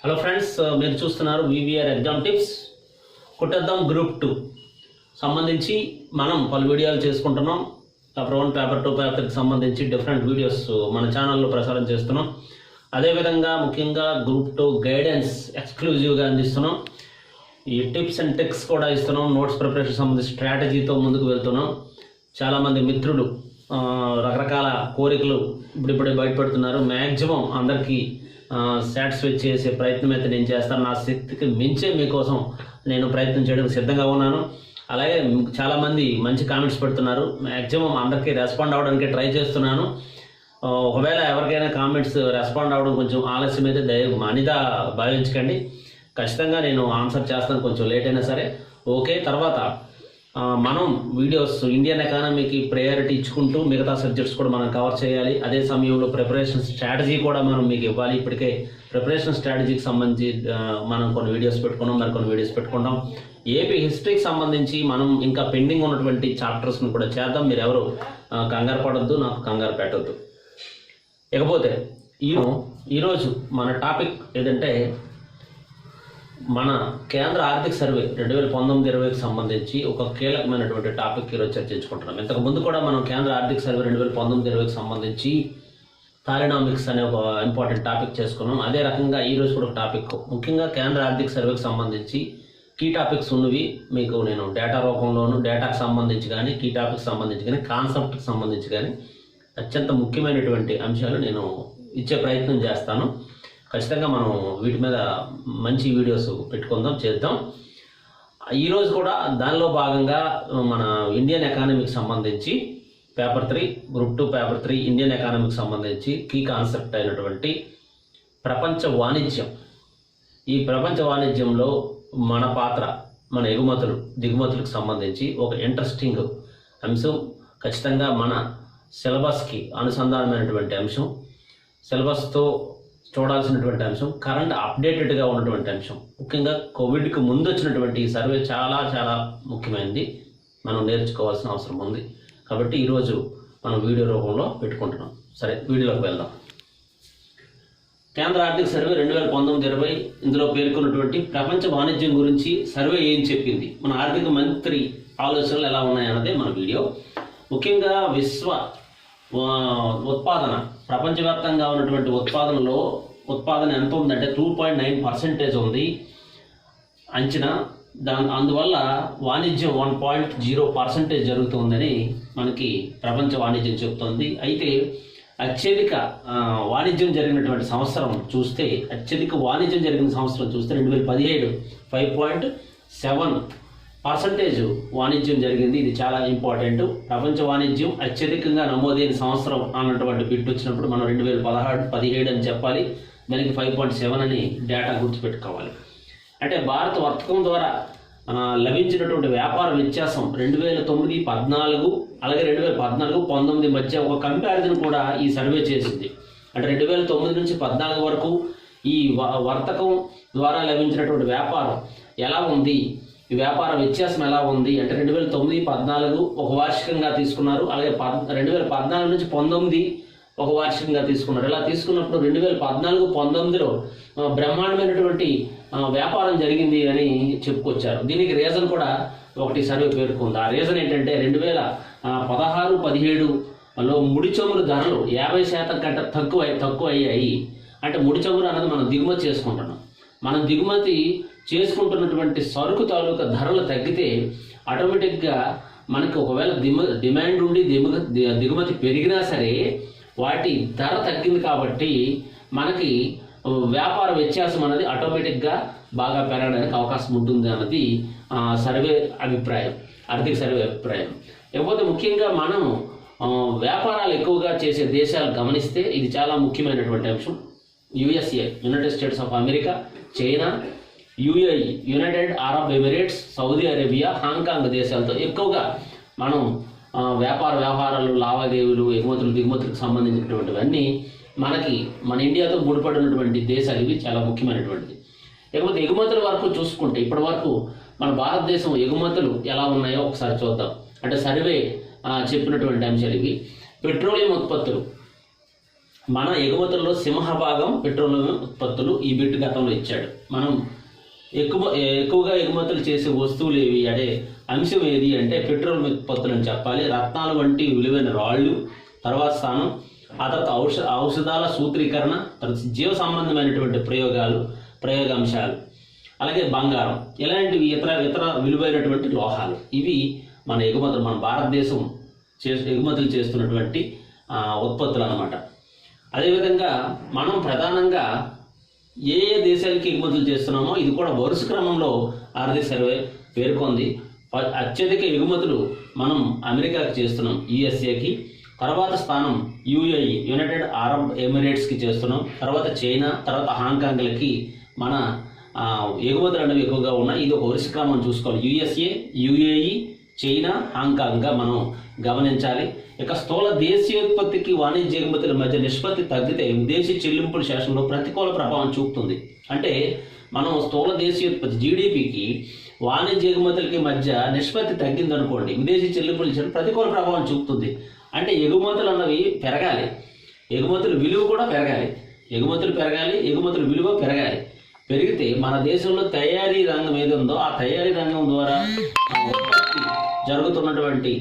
Hello friends, మీరు చూస్తున్నారు VVR exam tips. కొట్టేద్దాం group 2 సంబంధించి మనం పలు వీడియోలు చేసుకుంటున్నాం. పేపర్ 1, పేపర్ 2, పేపర్కి సంబంధించి డిఫరెంట్ వీడియోస్ మన ఛానల్లో ప్రసారం చేస్తున్నాం. అదేవిధంగా ముఖ్యంగా గ్రూప్ 2 గైడెన్స్ ఎక్స్క్లూజివ్గా అందిస్తున్నాం. ఈ టిప్స్ అండ్ ట్రిక్స్ కూడా ఇస్తున్నాం. నోట్స్ ప్రిపరేషన్ సంబంధించి స్ట్రాటజీతో ముందుకు వెళ్తున్నాం. చాలామంది మిత్రులు రకరకాల కోరికలు ఇప్పుడిప్పుడే బయటపడుతున్నారు. మ్యాక్సిమం అందరికీ సాటిస్ఫై చేసే ప్రయత్నం అయితే నేను చేస్తాను. నా శక్తికి మించే మీకోసం నేను ప్రయత్నం చేయడానికి సిద్ధంగా ఉన్నాను. అలాగే చాలామంది మంచి కామెంట్స్ పెడుతున్నారు. మ్యాక్సిమం అందరికీ రెస్పాండ్ అవ్వడానికి ట్రై చేస్తున్నాను. ఒకవేళ ఎవరికైనా కామెంట్స్ రెస్పాండ్ అవ్వడం కొంచెం ఆలస్యం అయితే అనిదా భావించకండి. ఖచ్చితంగా నేను ఆన్సర్ చేస్తాను, కొంచెం లేట్ అయినా సరే. ఓకే, తర్వాత మనం వీడియోస్ ఇండియన్ ఎకానమీకి ప్రయారిటీ ఇచ్చుకుంటూ మిగతా సబ్జెక్ట్స్ కూడా మనం కవర్ చేయాలి. అదే సమయంలో ప్రిపరేషన్ స్ట్రాటజీ కూడా మనం మీకు ఇవ్వాలి. ఇప్పటికే ప్రిపరేషన్ స్ట్రాటజీకి సంబంధించి మనం కొన్ని వీడియోస్ పెట్టుకున్నాం, మరికొన్ని వీడియోస్ పెట్టుకుంటాం. ఏపీ హిస్టరీకి సంబంధించి మనం ఇంకా పెండింగ్ ఉన్నటువంటి చాప్టర్స్ని కూడా చేద్దాం. మీరు ఎవరు కంగారు పడొద్దు, నాకు కంగారు పెట్టొద్దు. ఇకపోతే ఈరోజు మన టాపిక్ ఏదంటే మన కేంద్ర ఆర్థిక సర్వే 2019-20కి సంబంధించి ఒక కీలకమైనటువంటి టాపిక్ ఈరోజు చర్చించుకుంటున్నాం. ఇంతకు ముందు కూడా మనం కేంద్ర ఆర్థిక సర్వే 2019-20కి సంబంధించి థాలినామిక్స్ అనే ఒక ఇంపార్టెంట్ టాపిక్ చేసుకున్నాం. అదే రకంగా ఈరోజు కూడా ఒక టాపిక్, ముఖ్యంగా కేంద్ర ఆర్థిక సర్వేకి సంబంధించి కీ టాపిక్స్ ఉన్నవి మీకు నేను డేటా రూపంలోను, డేటాకు సంబంధించి కానీ, కీ టాపిక్స్ సంబంధించి కానీ, కాన్సెప్ట్కి సంబంధించి కానీ అత్యంత ముఖ్యమైనటువంటి అంశాలు నేను ఇచ్చే ప్రయత్నం చేస్తాను. ఖచ్చితంగా మనం వీటి మీద మంచి వీడియోస్ పెట్టుకుందాం, చేద్దాం. ఈరోజు కూడా దానిలో భాగంగా మన ఇండియన్ ఎకానమీకి సంబంధించి పేపర్ 3 గ్రూప్ 2 పేపర్ 3 ఇండియన్ ఎకానమీకి సంబంధించి కీ కాన్సెప్ట్ అయినటువంటి ప్రపంచ వాణిజ్యం. ఈ ప్రపంచ వాణిజ్యంలో మన పాత్ర, మన ఎగుమతులు దిగుమతులకు సంబంధించి ఒక ఇంట్రెస్టింగ్ అంశం. ఖచ్చితంగా మన సిలబస్కి అనుసంధానమైనటువంటి అంశం, సిలబస్తో చూడాల్సినటువంటి అంశం, కరెంట్ అప్డేటెడ్గా ఉన్నటువంటి అంశం. ముఖ్యంగా కోవిడ్కి ముందు వచ్చినటువంటి ఈ సర్వే చాలా చాలా ముఖ్యమైనది, మనం నేర్చుకోవాల్సిన అవసరం ఉంది. కాబట్టి ఈరోజు మనం వీడియో రూపంలో పెట్టుకుంటున్నాం. సరే, వీడియోలోకి వెళ్దాం. కేంద్ర ఆర్థిక సర్వే 2019-20 ఇందులో పేర్కొన్నటువంటి ప్రపంచ వాణిజ్యం గురించి సర్వే ఏం చెప్పింది, మన ఆర్థిక మంత్రి ఆలోచనలు ఎలా ఉన్నాయన్నదే మన వీడియో. ముఖ్యంగా విశ్వ ఉత్పాదన, ప్రపంచవ్యాప్తంగా ఉన్నటువంటి ఉత్పాదన ఎంత ఉందంటే 2.9% ఉంది అంచనా. అందువల్ల వాణిజ్యం 1.0% జరుగుతుందని మనకి ప్రపంచ వాణిజ్యం చెబుతోంది. అయితే అత్యధిక వాణిజ్యం జరిగినటువంటి సంవత్సరం చూస్తే, అత్యధిక వాణిజ్యం జరిగిన సంవత్సరం చూస్తే 2017 5.7% వాణిజ్యం జరిగింది. ఇది చాలా ఇంపార్టెంట్. ప్రపంచ వాణిజ్యం అత్యధికంగా నమోదైన సంవత్సరం అన్నటువంటి బిట్ వచ్చినప్పుడు మనం 2017 అని చెప్పాలి. దానికి 5.7 అని డేటా గుర్తుపెట్టుకోవాలి. అంటే భారత వర్తకం ద్వారా లభించినటువంటి వ్యాపార వ్యత్యాసం 2009-14 అలాగే 2014-19 మధ్య ఒక కంపారిజన్ కూడా ఈ సర్వే చేసింది. అంటే 2009 నుంచి 14 వరకు ఈ వర్తకం ద్వారా లభించినటువంటి వ్యాపారం ఎలా ఉంది, ఈ వ్యాపార వ్యత్యాసం ఎలా ఉంది అంటే 2009-14 ఒక వార్షికంగా తీసుకున్నారు. అలాగే 2014 నుంచి 19 ఒక వార్షికంగా తీసుకున్నారు. ఇలా తీసుకున్నప్పుడు 2014-19లో బ్రహ్మాండమైనటువంటి వ్యాపారం జరిగింది అని చెప్పుకొచ్చారు. దీనికి రీజన్ కూడా ఒకటి సర్వే పేర్కొంది. ఆ రీజన్ ఏంటంటే 2016-17లో ముడి చమురు ధరలు 50% కంటే తక్కువ అయ్యాయి. అంటే ముడి చమురు అన్నది మనం దిగుమతి చేసుకుంటున్నాం. మనం దిగుమతి చేసుకుంటున్నటువంటి సరుకు తాలూకా ధరలు తగ్గితే ఆటోమేటిక్గా మనకి ఒకవేళ డిమాండ్ ఉండి దిగుమతి పెరిగినా సరే వాటి ధర తగ్గింది కాబట్టి మనకి వ్యాపార వ్యత్యాసం అనేది ఆటోమేటిక్గా బాగా పెరగడానికి అవకాశం ఉంటుంది అన్నది సర్వే అభిప్రాయం, ఆర్థిక సర్వే అభిప్రాయం. లేకపోతే ముఖ్యంగా మనం వ్యాపారాలు ఎక్కువగా చేసే దేశాలు గమనిస్తే ఇది చాలా ముఖ్యమైనటువంటి అంశం. USA United states of America, China, UAE United Arab Emirates, Saudi Arabia, Hong Kong దేశాలతో ఎక్కువగా మనం వ్యాపారాలు, లావాదేవీలు, ఎగుమతులు దిగుమతులకు సంబంధించినటువంటివన్నీ మన ఇండియాతో ముడిపడినటువంటి దేశాలు. ఇవి చాలా ముఖ్యమైనటువంటిది. లేకపోతే ఎగుమతుల వరకు చూసుకుంటే ఇప్పటి వరకు మన భారతదేశం ఎగుమతులు ఎలా ఉన్నాయో ఒకసారి చూద్దాం. అంటే సర్వే చెప్పినటువంటి అంశాలు ఇవి. పెట్రోలియం ఉత్పత్తులు మన ఎగుమతుల్లో సింహభాగం పెట్రోలియం ఉత్పత్తులు. ఈ బిట్ గతంలో ఇచ్చాడు. మనం ఎక్కువగా ఎగుమతులు చేసే వస్తువులు ఏవి అంటే అంశం ఏది అంటే పెట్రోలియం ఉత్పత్తులు అని చెప్పాలి. రత్నాలు వంటి విలువైన రాళ్ళు తర్వాత స్థానం, ఆ తర్వాత ఔషధాల సూత్రీకరణ, తర్వాత జీవ సంబంధమైనటువంటి ప్రయోగాంశాలు, అలాగే బంగారం, ఇలాంటివి ఇతర విలువైనటువంటి లోహాలు. ఇవి మన భారతదేశం ఎగుమతులు చేస్తున్నటువంటి ఉత్పత్తులు అన్నమాట. అదేవిధంగా మనం ప్రధానంగా ఏ దేశాలకి ఎగుమతులు చేస్తున్నామో ఇది కూడా వరుస క్రమంలో ఆర్థిక సర్వే పేర్కొంది. అత్యధిక ఎగుమతులు మనం అమెరికాకి చేస్తున్నాం, యుఎస్ఏకి. తర్వాత స్థానం యుఏఈ, యునైటెడ్ అరబ్ ఎమిరేట్స్కి చేస్తున్నాం. తర్వాత చైనా, తర్వాత హాంకాంగ్లకి మన ఎగుమతులు అనేవి ఎక్కువగా ఉన్నాయి. ఇది ఒక వరుస క్రమం చూసుకోవాలి. యుఎస్ఏ, యుఏఈ, చైనా, హాంకాంగ్గా మనం గమనించాలి. ఇక స్థూల దేశీయోత్పత్తికి వాణిజ్య ఎగుమతుల మధ్య నిష్పత్తి తగ్గితే విదేశీ చెల్లింపుల శాసనంలో ప్రతికూల ప్రభావం చూపుతుంది. అంటే మనం స్థూల దేశీయోత్పత్తి జీడిపికి వాణిజ్య ఎగుమతులకి మధ్య నిష్పత్తి తగ్గిందనుకోండి, విదేశీ చెల్లింపుల ప్రతికూల ప్రభావం చూపుతుంది. అంటే ఎగుమతులు అన్నవి పెరగాలి, ఎగుమతుల విలువ కూడా పెరగాలి. ఎగుమతులు పెరగాలి, ఎగుమతుల విలువ పెరగాలి. పెరిగితే మన దేశంలో తయారీ రంగం ఏది ఉందో ఆ తయారీ రంగం ద్వారా జరుగుతున్నటువంటి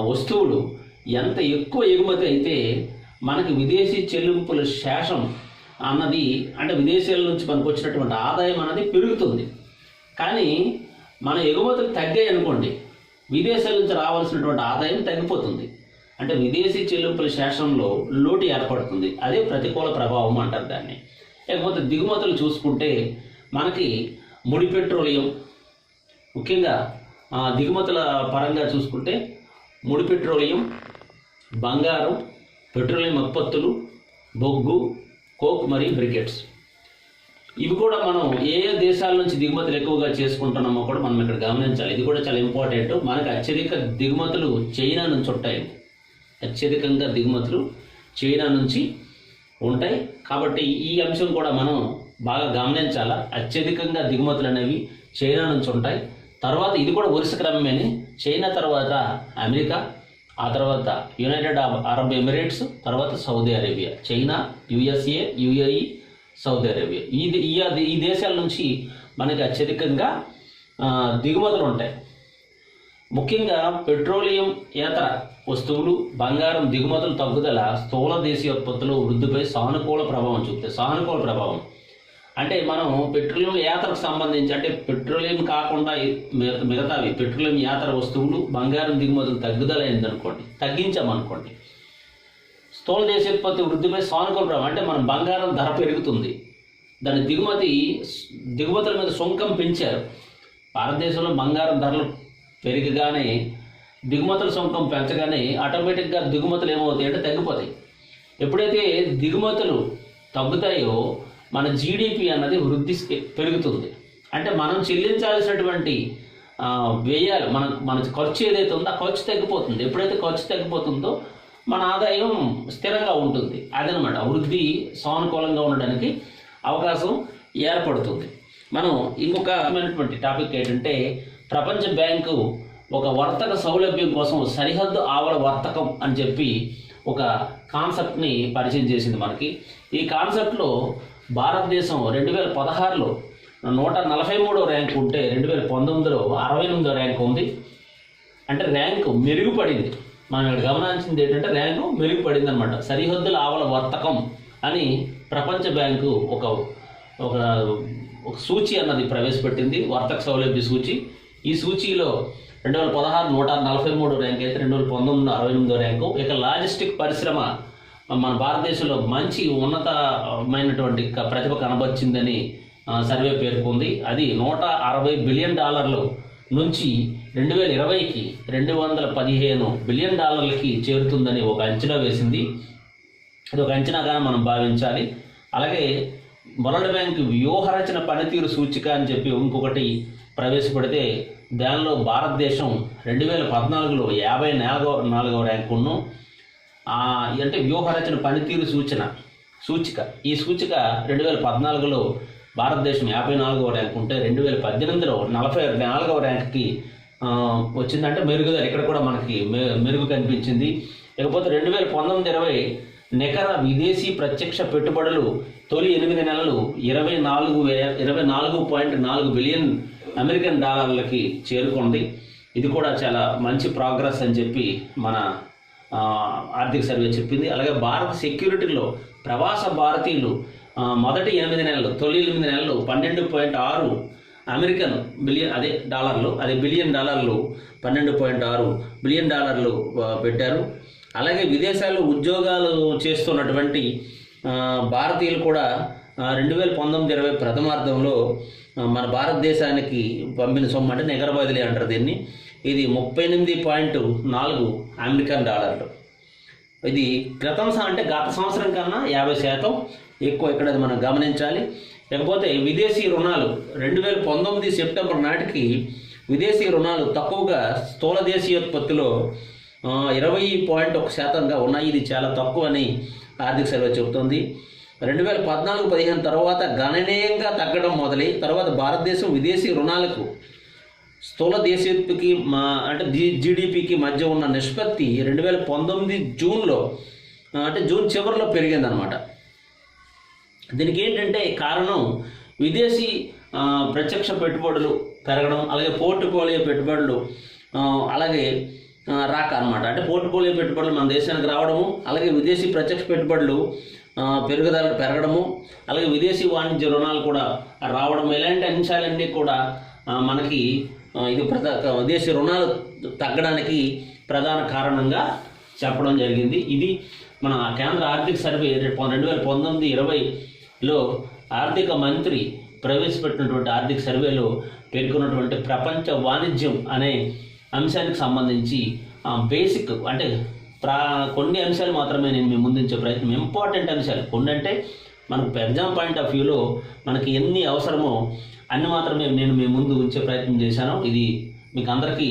వస్తువులు ఎంత ఎక్కువ ఎగుమతి అయితే మనకి విదేశీ చెల్లింపుల శేషం అన్నది అంటే విదేశాల నుంచి మనకు వచ్చినటువంటి ఆదాయం అన్నది పెరుగుతుంది. కానీ మన ఎగుమతులు తగ్గాయి అనుకోండి, విదేశాల నుంచి రావాల్సినటువంటి ఆదాయం తగ్గిపోతుంది. అంటే విదేశీ చెల్లింపుల శేషంలో లోటు ఏర్పడుతుంది. అదే ప్రతికూల ప్రభావం అంటారు దాన్ని. లేకపోతే దిగుమతులు చూసుకుంటే మనకి ముడి పెట్రోలియం, ముఖ్యంగా దిగుమతుల పరంగా చూసుకుంటే ముడి పెట్రోలియం, బంగారం, పెట్రోలియం ఉత్పత్తులు, బొగ్గు, కోక్ మరియు బ్రికెట్స్, ఇవి కూడా మనం ఏ దేశాల నుంచి దిగుమతులు ఎక్కువగా చేసుకుంటున్నామో కూడా మనం ఇక్కడ గమనించాలి. ఇది కూడా చాలా ఇంపార్టెంట్. మనకు అత్యధిక దిగుమతులు చైనా నుంచి ఉంటాయి. అత్యధికంగా దిగుమతులు చైనా నుంచి ఉంటాయి. కాబట్టి ఈ అంశం కూడా మనం బాగా గమనించాలా. అత్యధికంగా దిగుమతులు అనేవి చైనా నుంచి ఉంటాయి. తర్వాత ఇది కూడా వరుస క్రమమేని చైనా తర్వాత అమెరికా, ఆ తర్వాత యునైటెడ్ అరబ్ ఎమిరేట్స్, తర్వాత Saudi Arabia. China, USA, UAE, Saudi Arabia, ఈ దేశాల నుంచి మనకి అత్యధికంగా దిగుమతులు ఉంటాయి. ముఖ్యంగా పెట్రోలియం ఏతర వస్తువులు, బంగారం దిగుమతులు తగ్గుదల స్థూల దేశీయోత్పత్తుల వృద్ధిపై సానుకూల ప్రభావం చూపుతాయి. సానుకూల ప్రభావం అంటే మనం పెట్రోలియం యాత్రకు సంబంధించి అంటే పెట్రోలియం కాకుండా మిగతావి పెట్రోలియం యాత్ర వస్తువులు, బంగారం దిగుమతులు తగ్గుదల అయిందనుకోండి, తగ్గించామనుకోండి, స్థూల దేశోత్పత్తి వృద్ధిపై సానుకూల ప్రభావం అంటే మనం బంగారం ధర పెరుగుతుంది, దాని దిగుమతుల మీద సుంకం పెంచారు. భారతదేశంలో బంగారం ధరలు పెరిగగానే దిగుమతుల సుంకం పెంచగానే ఆటోమేటిక్గా దిగుమతులు ఏమవుతాయి అంటే తగ్గిపోతాయి. ఎప్పుడైతే దిగుమతులు తగ్గుతాయో మన జీడిపి అన్నది వృద్ధి పెరుగుతుంది. అంటే మనం చెల్లించాల్సినటువంటి వ్యయాలు మన ఖర్చు ఏదైతే ఉందో ఆ ఖర్చు తగ్గిపోతుంది. ఎప్పుడైతే ఖర్చు తగ్గిపోతుందో మన ఆదాయం స్థిరంగా ఉంటుంది. అదనమాట వృద్ధి సానుకూలంగా ఉండడానికి అవకాశం ఏర్పడుతుంది. మనం ఇంకొక టాపిక్ ఏంటంటే ప్రపంచ బ్యాంకు ఒక వర్తక సౌలభ్యం కోసం సరిహద్దు ఆవల వర్తకం అని చెప్పి ఒక కాన్సెప్ట్ని పరిచయం చేసింది మనకి. ఈ కాన్సెప్ట్లో భారతదేశం 2016లో 143వ ర్యాంక్ ఉంటే 2019లో 68వ ర్యాంక్ ఉంది. అంటే ర్యాంకు మెరుగుపడింది. మనం ఇక్కడ గమనించింది ఏంటంటే ర్యాంకు మెరుగుపడింది అనమాట. సరిహద్దుల ఆవల వర్తకం అని ప్రపంచ బ్యాంకు ఒక సూచి అన్నది ప్రవేశపెట్టింది, వర్తక సౌలభ్య సూచి. ఈ సూచీలో 2016 143వ ర్యాంక్ అయితే 2019 68వ ర్యాంకు. ఇక లాజిస్టిక్ పరిశ్రమ మన భారతదేశంలో మంచి ఉన్నతమైనటువంటి ప్రతిభ కనబర్చిందని సర్వే పేర్కొంది. అది $160 బిలియన్ నుంచి 2020కి $215 బిలియన్ చేరుతుందని ఒక అంచనా వేసింది. అది ఒక అంచనాగా మనం భావించాలి. అలాగే వరల్డ్ బ్యాంక్ వ్యూహరచన పనితీరు సూచిక అని చెప్పి ఇంకొకటి ప్రవేశపెడితే దానిలో భారతదేశం 2014లో 54వ ర్యాంకును అంటే వ్యూహరచన పనితీరు సూచిక. ఈ సూచిక 2014లో భారతదేశం 54వ ర్యాంక్ ఉంటే 2018లో 44వ ర్యాంక్కి వచ్చిందంటే మెరుగుదల ఇక్కడ కూడా మనకి మెరుగు కనిపించింది. ఇకపోతే 2019-20 నికర విదేశీ ప్రత్యక్ష పెట్టుబడులు తొలి 8 నెలలు 24.4 బిలియన్ అమెరికన్ డాలర్లకి చేరుకుంది. ఇది కూడా చాలా మంచి ప్రోగ్రెస్ అని చెప్పి మన ఆర్థిక సర్వే చెప్పింది. అలాగే భారత సెక్యూరిటీలో ప్రవాస భారతీయులు మొదటి 8 నెలలు తొలి 8 నెలలు 12.6 అమెరికన్ బిలియన్ బిలియన్ డాలర్లు 12.6 బిలియన్ డాలర్లు పెట్టారు. అలాగే విదేశాల్లో ఉద్యోగాలు చేస్తున్నటువంటి భారతీయులు కూడా 2019-20 ప్రథమార్థంలో మన భారతదేశానికి పంపిన సొమ్ము అంటే నికర బదిలీ అంటారు దీన్ని. ఇది 38.4 అమెరికన్ డాలర్లు. ఇది గత సంవత్సరం కన్నా 50% ఎక్కువ ఇక్కడ మనం గమనించాలి. లేకపోతే విదేశీ రుణాలు 2019 సెప్టెంబర్ నాటికి విదేశీ రుణాలు తక్కువగా స్థూల దేశీయోత్పత్తిలో 20.1%గా ఉన్నాయి. ఇది చాలా తక్కువ అని ఆర్థిక సర్వే చెబుతోంది. 2014-15 తర్వాత గణనీయంగా తగ్గడం మొదలై తర్వాత భారతదేశం విదేశీ రుణాలకు స్థూల దేశీయోత్పత్తికి జీడిపికి మధ్య ఉన్న నిష్పత్తి 2019 జూన్లో జూన్ చివరిలో పెరిగిందనమాట. దీనికి ఏంటంటే కారణం విదేశీ ప్రత్యక్ష పెట్టుబడులు పెరగడం, అలాగే పోర్ట్ఫోలియో పెట్టుబడులు అలాగే రాక అనమాట. అంటే పోర్ట్ఫోలియో పెట్టుబడులు మన దేశానికి రావడము, అలాగే విదేశీ ప్రత్యక్ష పెట్టుబడులు పెరగడము, అలాగే విదేశీ వాణిజ్య రుణాలు కూడా రావడం, ఇలాంటి అంశాలన్నీ కూడా మనకి ఇది విదేశీ రుణాలు తగ్గడానికి ప్రధాన కారణంగా చెప్పడం జరిగింది. ఇది మన కేంద్ర ఆర్థిక సర్వే 2019-20లో ఆర్థిక మంత్రి ప్రవేశపెట్టినటువంటి ఆర్థిక సర్వేలో పేర్కొన్నటువంటి ప్రపంచ వాణిజ్యం అనే అంశానికి సంబంధించి బేసిక్ కొన్ని అంశాలు మాత్రమే నేను మీ ముందుంచే ప్రయత్నం. ఇంపార్టెంట్ అంశాలు కొన్ని అంటే మనకు ఎగ్జామ్ పాయింట్ ఆఫ్ వ్యూలో మనకి ఎన్ని అవసరమో అన్ని మాత్రమే నేను మీ ముందు ఉంచే ప్రయత్నం చేశాను. ఇది మీకు అందరికీ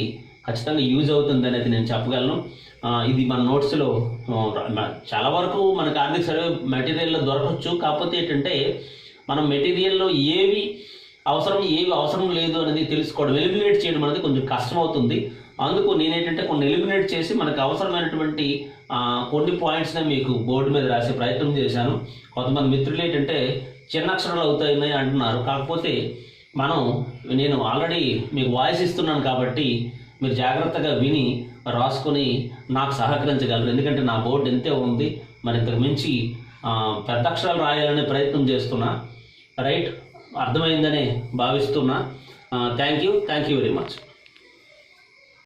ఖచ్చితంగా యూజ్ అవుతుంది అనేది నేను చెప్పగలను. ఇది మన నోట్స్లో చాలా వరకు మనకు ఆర్థిక సర్వే మెటీరియల్లో దొరకవచ్చు. కాకపోతే ఏంటంటే మనం మెటీరియల్లో ఏవి అవసరం లేదు అనేది తెలుసుకోవడం, ఎలిమినేట్ చేయడం అనేది కొంచెం కష్టం అవుతుంది. అందుకు నేనేంటంటే కొన్ని ఎలిమినేట్ చేసి మనకు అవసరమైనటువంటి కొన్ని పాయింట్స్ని మీకు బోర్డు మీద రాసే ప్రయత్నం చేశాను. కొంతమంది మిత్రులు ఏంటంటే చిన్న అక్షరాలు అవుతాయి అంటున్నారు. కాకపోతే నేను ఆల్రెడీ మీకు వాయిస్ ఇస్తున్నాను కాబట్టి మీరు జాగ్రత్తగా విని రాసుకొని నాకు సహకరించగలరు. ఎందుకంటే నా బోర్డు ఎంతే ఉంది, మరి ఇంతకు మించి పెద్ద అక్షరాలు రాయాలనే ప్రయత్నం చేస్తున్నా. రైట్, అర్థమైందని భావిస్తున్నా. Thank you very much.